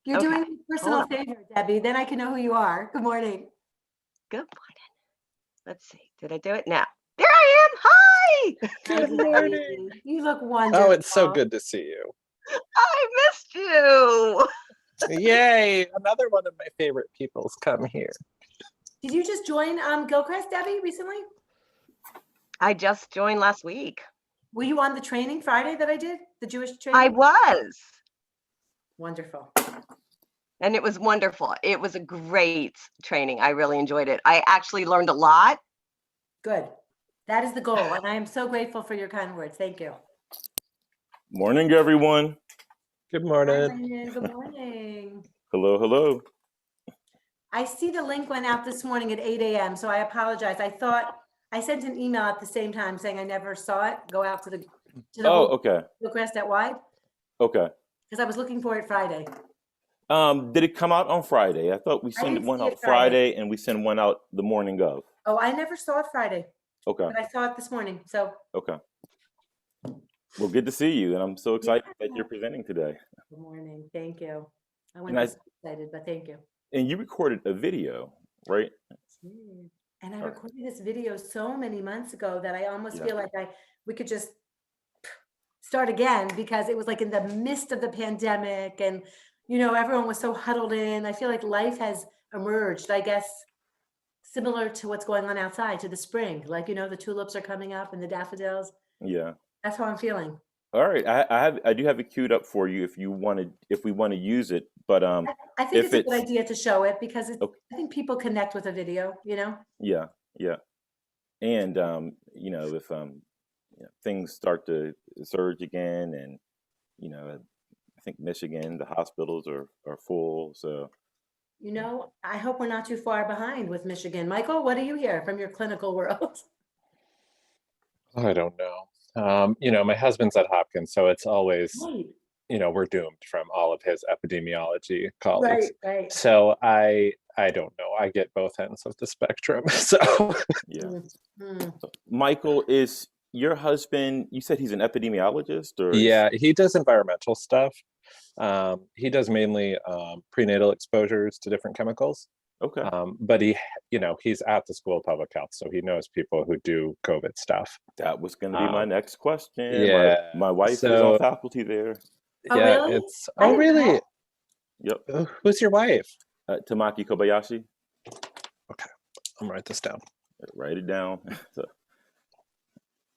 You're doing me a personal favor, Debbie. Then I can know who you are. Good morning. Good morning. Let's see. Did I do it? Now. There I am. Hi. Good morning. You look wonderful. Oh, it's so good to see you. I missed you. Yay. Another one of my favorite people's come here. Did you just join Gilchrist, Debbie, recently? I just joined last week. Were you on the training Friday that I did? The Jewish training? I was. Wonderful. And it was wonderful. It was a great training. I really enjoyed it. I actually learned a lot. Good. That is the goal. And I am so grateful for your kind words. Thank you. Morning, everyone. Good Hi, morning. Brandon. Good morning. Hello, hello. I see the link went out this morning at 8 a.m. So I apologize. I thought I sent an email at the same time saying I never saw it go out to the Oh, okay. Gilchrist at wide Okay. because I was looking for it Friday. Did it come out on Friday? I thought we sent didn't one see it out Friday and we sent one out the morning of. Oh, I never saw it Friday, Okay. but I saw it this morning. So Okay. Well, good to see you. And I'm so excited that you're presenting today. good morning. Thank you. I And wasn't so excited, but thank you. And you recorded a video, right? And I recorded this video so many months ago that I almost feel like we could just start again because it was like in the midst of the pandemic and, you know, everyone was so huddled in. I feel like life has emerged, I guess, similar to what's going on outside, to the spring. Like, you know, the tulips are coming up and the daffodils. Yeah. That's how I'm feeling. All right. I do have it queued up for you if we want to use it. But I think if it's a good idea to show it because Okay. I think people connect with a video, you know? Yeah, yeah. And you know, if things start to surge again and you know, I think Michigan, the hospitals are full. So You know, I hope we're not too far behind with Michigan. Michael, what do you hear from your clinical world? I don't know. You know, my husband's at Hopkins, so it's always, Right, you know, we're doomed from all of his epidemiology colleagues. right. So I don't know. I get both ends of the spectrum. So yeah. Mhm. Michael, is your husband, you said he's an epidemiologist or yeah, he does environmental stuff. He does mainly prenatal exposures to different chemicals. Okay. But he, you know, he's at the School of Public Health, so he knows people who do COVID stuff. That was going to be my next question. Yeah. My wife is So- on faculty there. Oh, Yeah, really? it's I didn't really. know. Yep. Who's your wife? Tamaki Kobayashi. Okay, I'm gonna write this down. Write it down. So,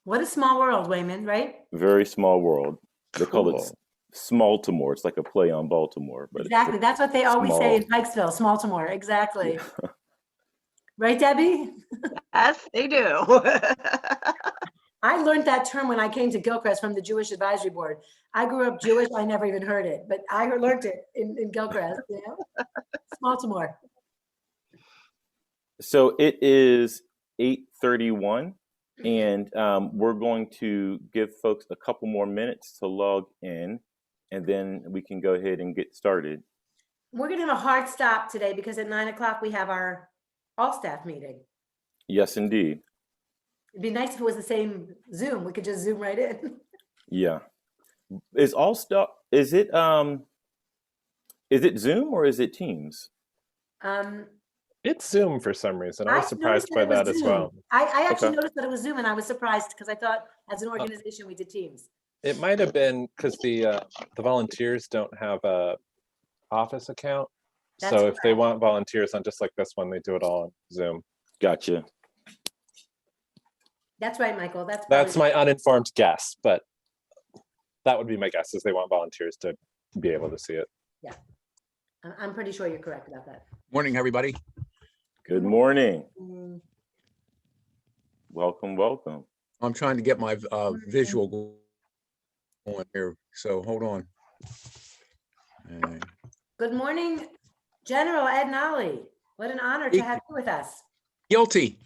What a small world, Wayman, right? very small world. They call it Cool. Smalltimore. It's like a play on Baltimore. But Exactly. That's what they always say in small. Pikesville, Smaltimore. Exactly. Right, Debbie? Yes, they do. I learned that term when I came to Gilchrist from the Jewish Advisory Board. I grew up Jewish. I never even heard it, but I learned it in Gilchrist, you know? Smaltimore. So it is 8:31, and we're going to give folks a couple more minutes to log in, and then we can go ahead and get started. We're going to have a hard stop today because at 9 o'clock we have our all-staff meeting. Yes, indeed. It'd be nice if it was the same Zoom. We could just Zoom right in. Yeah. Is it Zoom or is it Teams? It's Zoom for some reason. I was surprised noticed by it was that as Zoom. well. I actually Okay. noticed that it was Zoom and I was surprised because I thought as an organization we did Teams. It might have been because the volunteers don't have a office account. That's So if they correct. want volunteers on just like this one, they do it all on Zoom. Gotcha. That's right, Michael. That's That's probably- my uninformed guess, but that would be my guess is they want volunteers to be able to see it. I'm pretty sure you're correct about that. Morning, everybody. Good morning. Mm, Welcome, welcome. I'm trying to get my visual going here, so hold on. Good morning, General Ed Nolly. What an honor to have you with us. Guilty.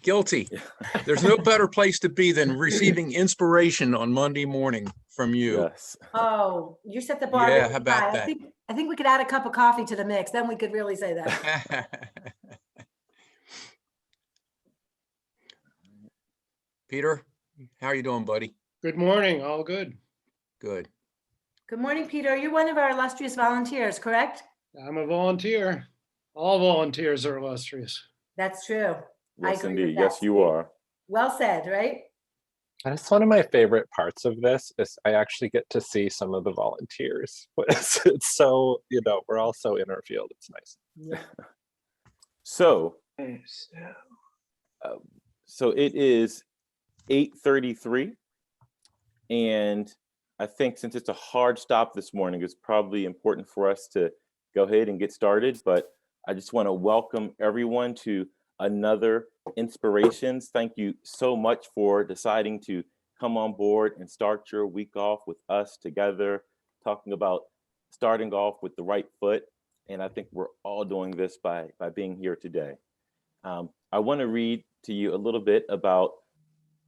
There's no better place to be than receiving inspiration on Monday morning from you. Yes. Oh, you set the bar. Yeah, really how about high. that? I think we could add a cup of coffee to the mix. Then we could really say that. Peter, how are you doing, buddy? Good morning, all good. Good. Good morning, Peter. You're one of our illustrious volunteers, correct? I'm a volunteer. All volunteers are illustrious. That's true. I Yes, agree with indeed. that, Yes, you Steve. are. Well said, right? That's one of my favorite parts of this is I actually get to see some of the volunteers. It's so, we're all so in our field. It's nice. Yeah. So it is 8:33, and I think since it's a hard stop this morning, it's probably important for us to go ahead and get started. But I just want to welcome everyone to another Inspirations. Thank you so much for deciding to come on board and start your week off with us together, talking about starting off with the right foot. And I think we're all doing this by being here today. I want to read to you a little bit about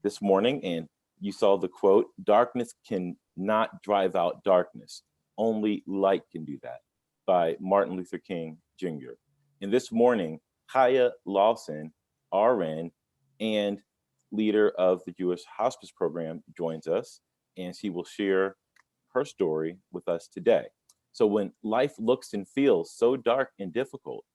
this morning, and you saw the quote, "Darkness cannot drive out darkness. Only light can do that," by Martin Luther King Jr. And this morning, Chaya Lasson, RN and leader of the Jewish Hospice program, joins us, and she will share her story with us today. So when life looks and feels so dark and difficult,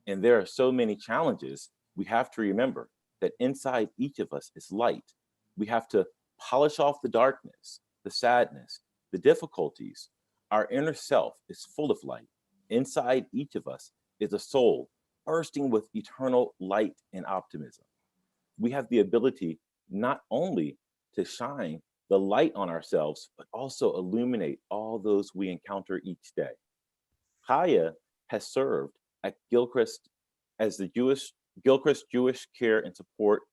and there are so many challenges, we have to remember that inside each of us is light. We have to polish off the darkness, the sadness, the difficulties. Our inner self is full of light. Inside each of us is a soul bursting with eternal light and optimism. We have the ability not only to shine the light on ourselves, but also illuminate all those we encounter each day. Chaya has served at Gilchrist as the Gilchrist Jewish Care and Support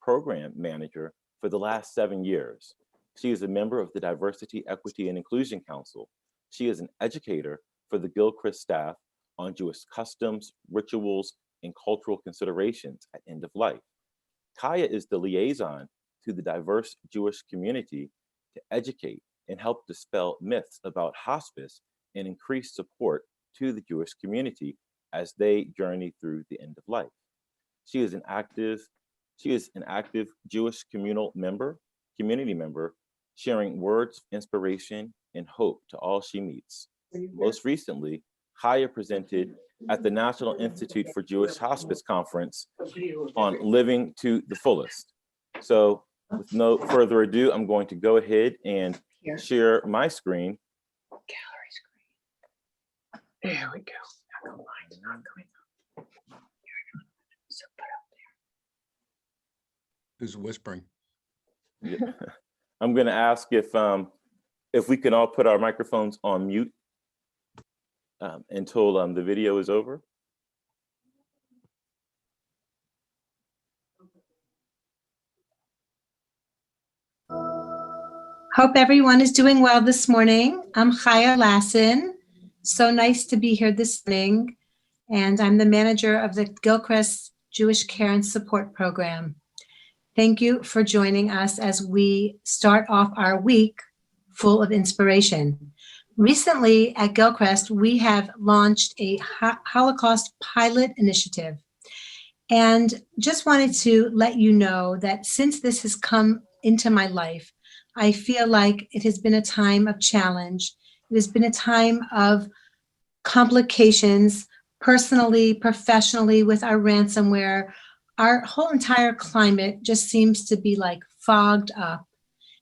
Program Manager for the last 7 years. She is a member of the Diversity, Equity, and Inclusion Council. She is an educator for the Gilchrist staff on Jewish customs, rituals, and cultural considerations at end of life. Chaya is the liaison to the diverse Jewish community to educate and help dispel myths about hospice and increase support to the Jewish community as they journey through the end of life. She is an active Jewish community member, sharing words of inspiration and hope to all she meets. Most recently, Chaya presented at the National Institute for Jewish Hospice Conference on living to the fullest. So with no further ado, I'm going to go ahead and share my screen. Gallery screen. There we go. Not going up. So put up there. Who's whispering? Yeah. I'm going to ask if we can all put our microphones on mute until the video is over. Hope everyone is doing well this morning. I'm Chaya Lasson. So nice to be here this morning. And I'm the manager of the Gilchrist Jewish Care and Support Program. Thank you for joining us as we start off our week full of inspiration. Recently at Gilchrist, we have launched a Holocaust pilot initiative. And just wanted to let you know that since this has come into my life, I feel like it has been a time of challenge. It has been a time of complications, personally, professionally, with our ransomware. Our whole entire climate just seems to be like fogged up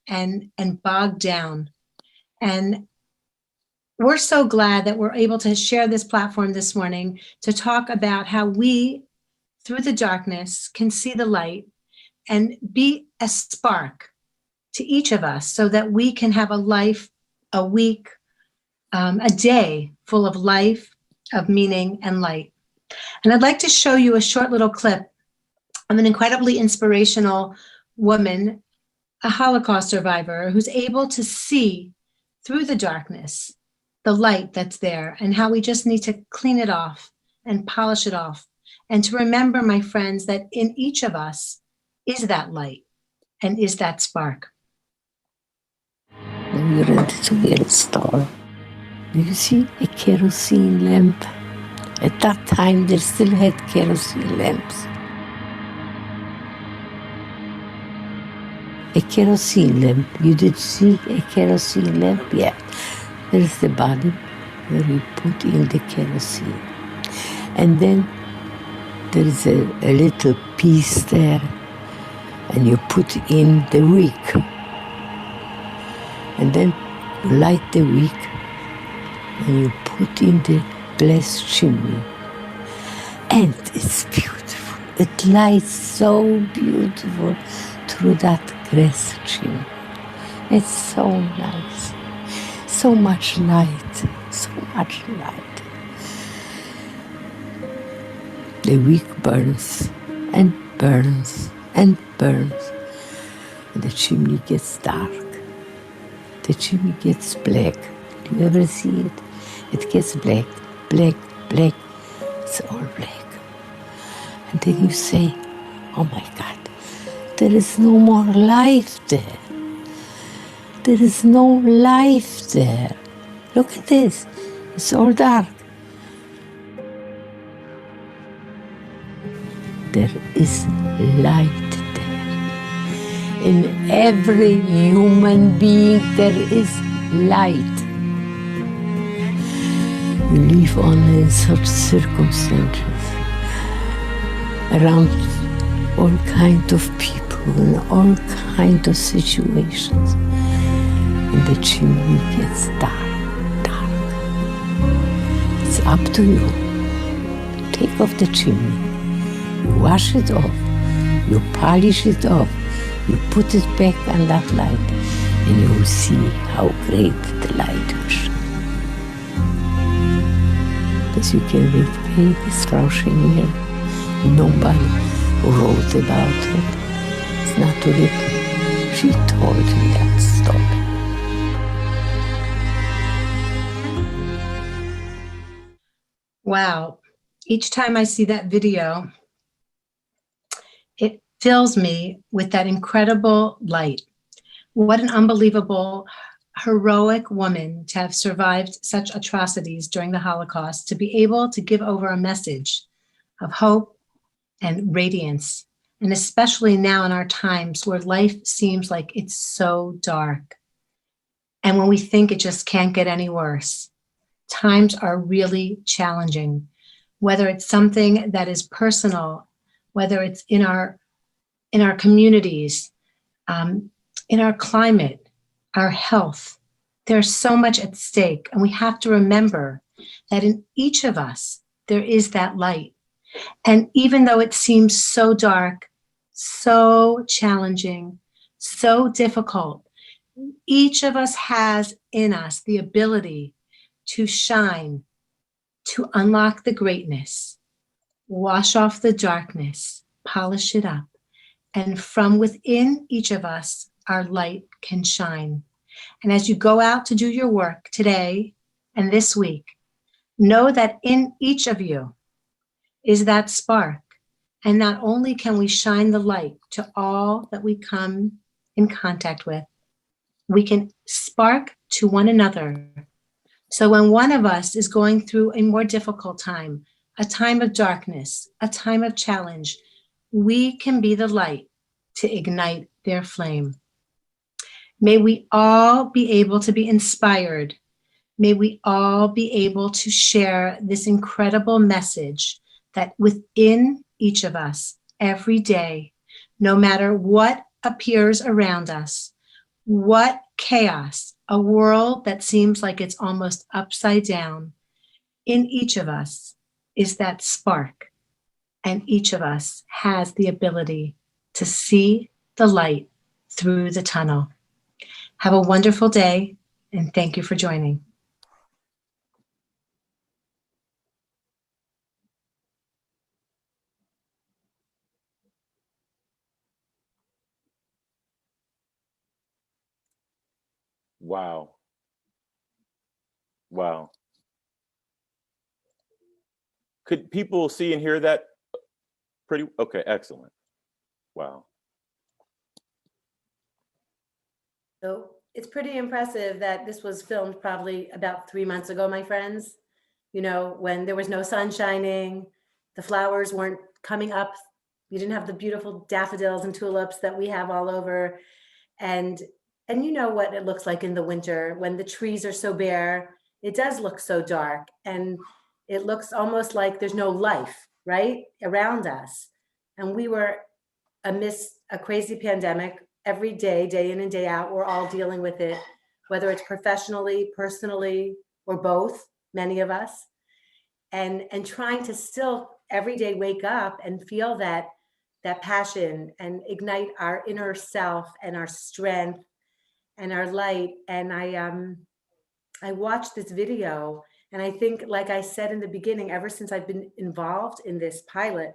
and bogged down. And we're so glad that we're able to share this platform this morning to talk about how we, through the darkness, can see the light and be a spark to each of us so that we can have a life, a week, a day full of life, of meaning and light. And I'd like to show you a short little clip of an incredibly inspirational woman, a Holocaust survivor, who's able to see through the darkness, the light that's there, and how we just need to clean it off and polish it off. And to remember, my friends, that in each of us is that light and is that spark. Then we rented to get a star. Do you see a kerosene lamp? At that time, they still had kerosene lamps. A kerosene lamp. You did see a kerosene lamp? Yeah. There's the bottom. where you put in the kerosene. And then there is a little piece there, and you put in the wick. And then you light the wick, and you put in the glass chimney. And it's beautiful. It lights so beautiful through that glass chimney. It's so nice. So much light, so much light. The wick burns and burns and burns. And the chimney gets dark. The chimney gets black. Do you ever see it? It gets black, black, black. It's all black. And then you say, oh my God, there is no more life there. There is no life there. Look at this. It's all dark. There is light there. In every human being, there is light. You live only in such circumstances, around all kinds of people, in all kinds of situations. And the chimney gets dark, dark. It's up to you. Take off the chimney. You wash it off. You polish it off. You put it back on that light, and you will see how great the light will shine. As you can read, baby's Frau Schenier. Nobody wrote about it. It's not written. She told me that story. Wow. Each time I see that video, it fills me with that incredible light. What an unbelievable, heroic woman to have survived such atrocities during the Holocaust, to be able to give over a message of hope and radiance, and especially now in our times where life seems like it's so dark. And when we think it just can't get any worse, times are really challenging, whether it's something that is personal, whether it's in our communities, in our climate, our health. There's so much at stake, and we have to remember that in each of us, there is that light. And even though it seems so dark, so challenging, so difficult, each of us has in us the ability to shine, to unlock the greatness, wash off the darkness, polish it up. And from within each of us, our light can shine. And as you go out to do your work today and this week, know that in each of you is that spark. And not only can we shine the light to all that we come in contact with, we can spark to one another. So when one of us is going through a more difficult time, a time of darkness, a time of challenge, we can be the light to ignite their flame. May we all be able to be inspired. May we all be able to share this incredible message that within each of us every day, no matter what appears around us, what chaos, a world that seems like it's almost upside down, in each of us is that spark, and each of us has the ability to see the light through the tunnel. Have a wonderful day, and thank you for joining. Wow. Wow. Could people see and hear that pretty? Okay, excellent. Wow. So it's pretty impressive that this was filmed probably about 3 months ago, my friends. You know, when there was no sun shining, the flowers weren't coming up. You didn't have the beautiful daffodils and tulips that we have all over. And you know what it looks like in the winter when the trees are so bare it does look so dark, and it looks almost like there's no life, right, around us. And we were amidst a crazy pandemic every day, day in and day out. We're all dealing with it, whether it's professionally, personally, or both, many of us. And trying to still every day wake up and feel that passion and ignite our inner self and our strength and our light. And I watched this video, and I think, like I said in the beginning, ever since I've been involved in this pilot,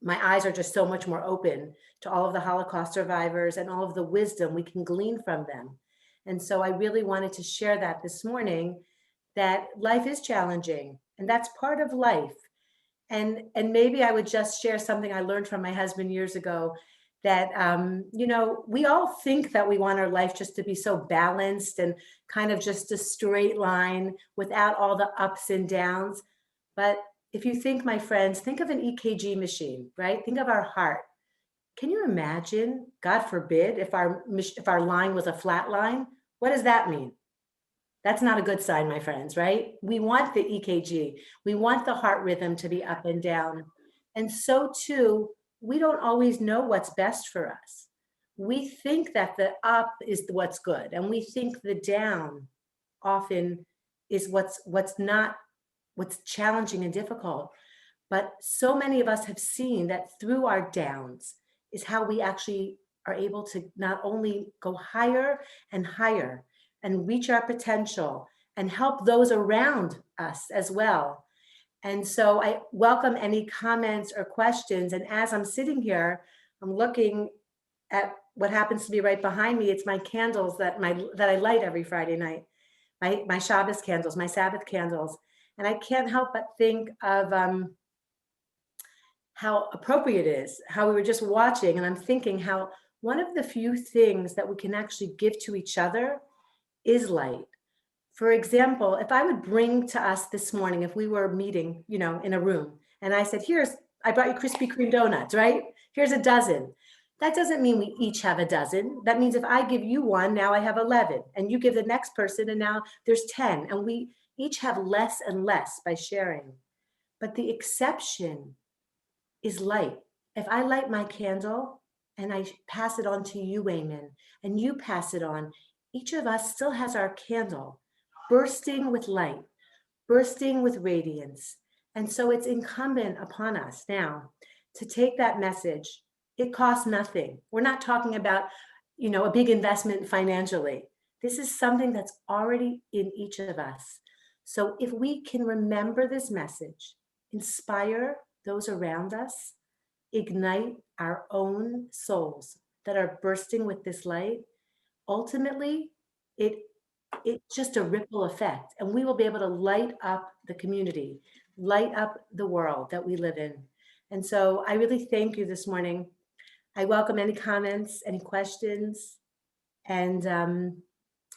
my eyes are just so much more open to all of the Holocaust survivors and all of the wisdom we can glean from them. And so I really wanted to share that this morning, that life is challenging, and that's part of life. And maybe I would just share something I learned from my husband years ago, that, you know, we all think that we want our life just to be so balanced and kind of just a straight line without all the ups and downs. But if you think, my friends, think of an EKG machine, right? Think of our heart. Can you imagine, God forbid, if our line was a flat line? What does that mean? That's not a good sign, my friends, right? We want the EKG. We want the heart rhythm to be up and down. And so too, we don't always know what's best for us. We think that the up is what's good, and we think the down often is what's challenging and difficult. But so many of us have seen that through our downs is how we actually are able to not only go higher and higher and reach our potential and help those around us as well. And so I welcome any comments or questions. And as I'm sitting here, I'm looking at what happens to be right behind me. It's my candles that I light every Friday night, my Shabbos candles, my Sabbath candles. And I can't help but think of how appropriate it is, how we were just watching, and I'm thinking how one of the few things that we can actually give to each other is light. For example, if I would bring to us this morning, if we were meeting, you know, in a room, and I said, I brought you Krispy Kreme donuts, right? Here's a dozen. That doesn't mean we each have a dozen. That means if I give you one, now I have 11, and you give the next person, and now there's 10, and we each have less and less by sharing. But the exception is light. If I light my candle and I pass it on to you, Wayman, and you pass it on, each of us still has our candle bursting with light, bursting with radiance. And so it's incumbent upon us now to take that message. It costs nothing. We're not talking about, you know, a big investment financially. This is something that's already in each of us. So if we can remember this message, inspire those around us, ignite our own souls that are bursting with this light, ultimately, it's just a ripple effect, and we will be able to light up the community, light up the world that we live in. And so I really thank you this morning. I welcome any comments, any questions, and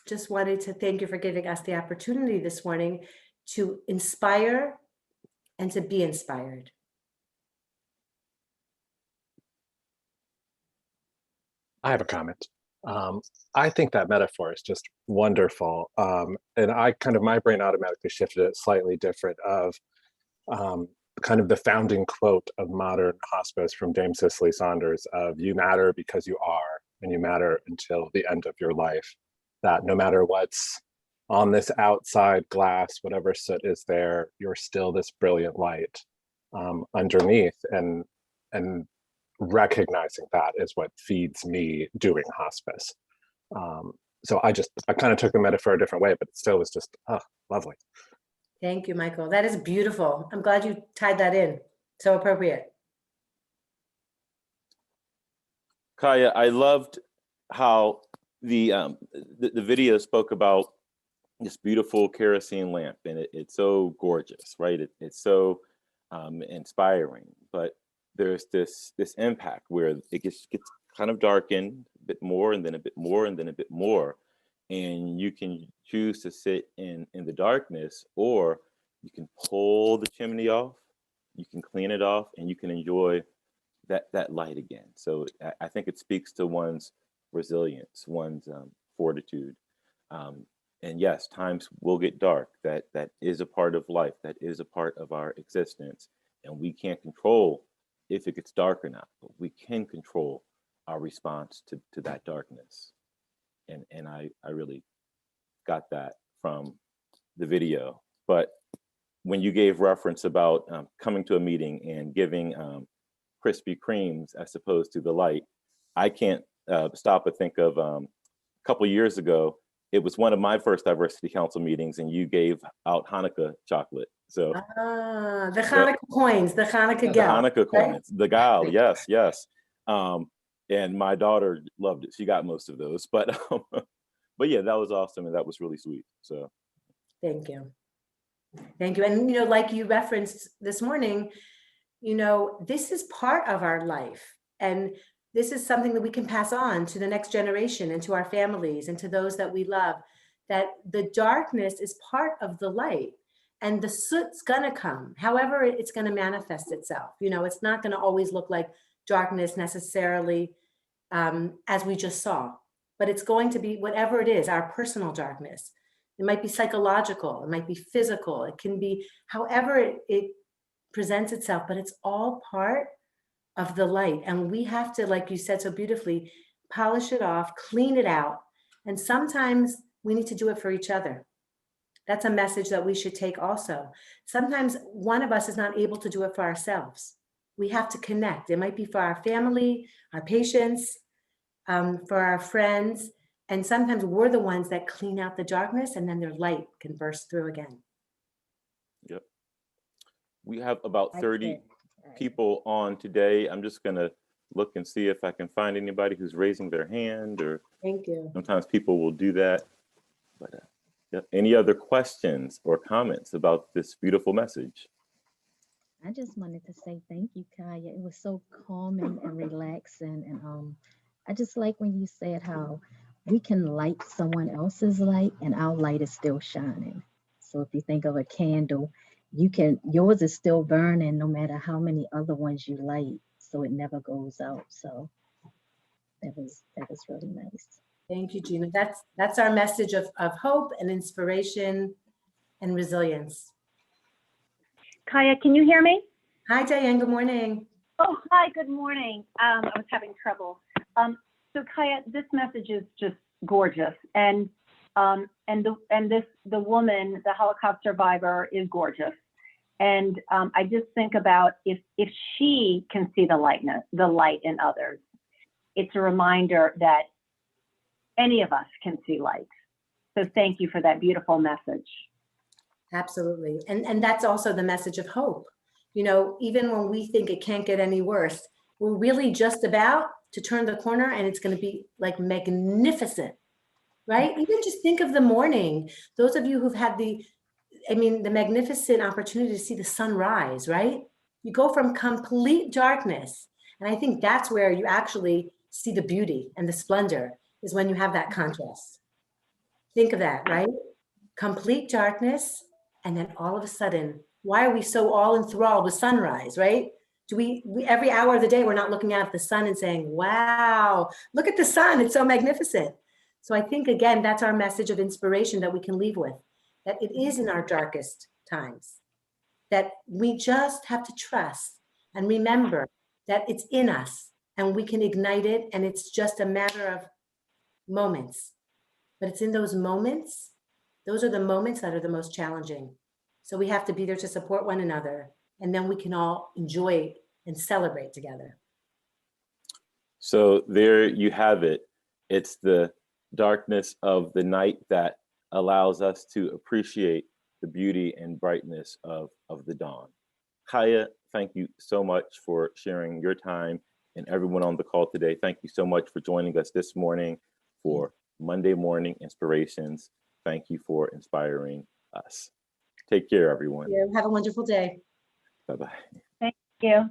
just wanted to thank you for giving us the opportunity this morning to inspire and to be inspired. I have a comment. I think that metaphor is just wonderful. And my brain automatically shifted it slightly different of kind of the founding quote of modern hospice from Dame Cicely Saunders of "You matter because you are, and you matter until the end of your life." That no matter what's on this outside glass, whatever soot is there, you're still this brilliant light underneath, and recognizing that is what feeds me doing hospice. So I kind of took the metaphor a different way, but it still was just lovely. Thank you, Michael. That is beautiful. I'm glad you tied that in. So appropriate. Chaya, I loved how the video spoke about this beautiful kerosene lamp, and it's so gorgeous, right? It's so inspiring, but there's this impact where it gets kind of darkened a bit more, and then a bit more, and then a bit more, and you can choose to sit in the darkness, or you can pull the chimney off, you can clean it off, and you can enjoy that light again. So I think it speaks to one's resilience, one's fortitude, And yes, times will get dark. That is a part of life. That is a part of our existence. And we can't control if it gets dark or not, but we can control our response to that darkness. And I really got that from the video. But when you gave reference about coming to a meeting and giving Krispy Kremes as opposed to the light, I can't stop but think of a couple years ago, it was one of my first diversity council meetings, and you gave out Hanukkah chocolate. So the Hanukkah coins, the Hanukkah the gal, Hanukkah right? coins, the gal, yes. And my daughter loved it. She got most of those, but yeah, that was awesome, and that was really sweet. So Thank you. Thank you. And, you know, like you referenced this morning, you know, this is part of our life. And this is something that we can pass on to the next generation and to our families and to those that we love, that the darkness is part of the light and the soot's gonna come. However, it's gonna manifest itself. You know, it's not gonna always look like darkness necessarily as we just saw, but it's going to be whatever it is, our personal darkness. It might be psychological, it might be physical, it can be however it presents itself, but it's all part of the light. And we have to, like you said so beautifully, polish it off, clean it out. And sometimes we need to do it for each other. That's a message that we should take also. Sometimes one of us is not able to do it for ourselves. We have to connect. It might be for our family, our patients, for our friends. And sometimes we're the ones that clean out the darkness, and then their light can burst through again. yep. We have about 30 people on today. I'm just gonna look and see if I can find anybody who's raising their hand, or Thank you. sometimes people will do that. But yeah. Any other questions or comments about this beautiful message? I just wanted to say thank you, Kaya. It was so calming and relaxing. And I just like when you said how we can light someone else's light and our light is still shining. So if you think of a candle, yours is still burning no matter how many other ones you light. So it never goes out. So that was really nice. Thank you, Gina. That's our message of hope and inspiration and resilience. Kaya, can you hear me? Hi, Diane. Good morning. Oh, hi. Good morning. I was having trouble. So Kaya, this message is just gorgeous, and the woman, the Holocaust survivor, is gorgeous. And I just think about if she can see the light in others, it's a reminder that any of us can see light. So thank you for that beautiful message. Absolutely. And that's also the message of hope. You know, even when we think it can't get any worse, we're really just about to turn the corner and it's going to be like magnificent, right? Even just think of the morning. Those of you who've had the magnificent opportunity to see the sun rise, right? You go from complete darkness. And I think that's where you actually see the beauty and the splendor, is when you have that contrast. Think of that, right? Complete darkness. And then all of a sudden, why are we so all enthralled with sunrise, right? Do we every hour of the day, we're not looking out at the sun and saying, wow, look at the sun, it's so magnificent. So I think, again, that's our message of inspiration that we can leave with, that it is in our darkest times, that we just have to trust and remember that it's in us and we can ignite it, and it's just a matter of moments. But it's in those moments, those are the moments that are the most challenging. So we have to be there to support one another, and then we can all enjoy and celebrate together. So there you have it. It's the darkness of the night that allows us to appreciate the beauty and brightness of the dawn. Chaya, thank you so much for sharing your time, and everyone on the call today, thank you so much for joining us this morning for Monday Morning Inspirations. Thank you for inspiring us. Take care, everyone. Have a wonderful day. Bye-bye. Thank you.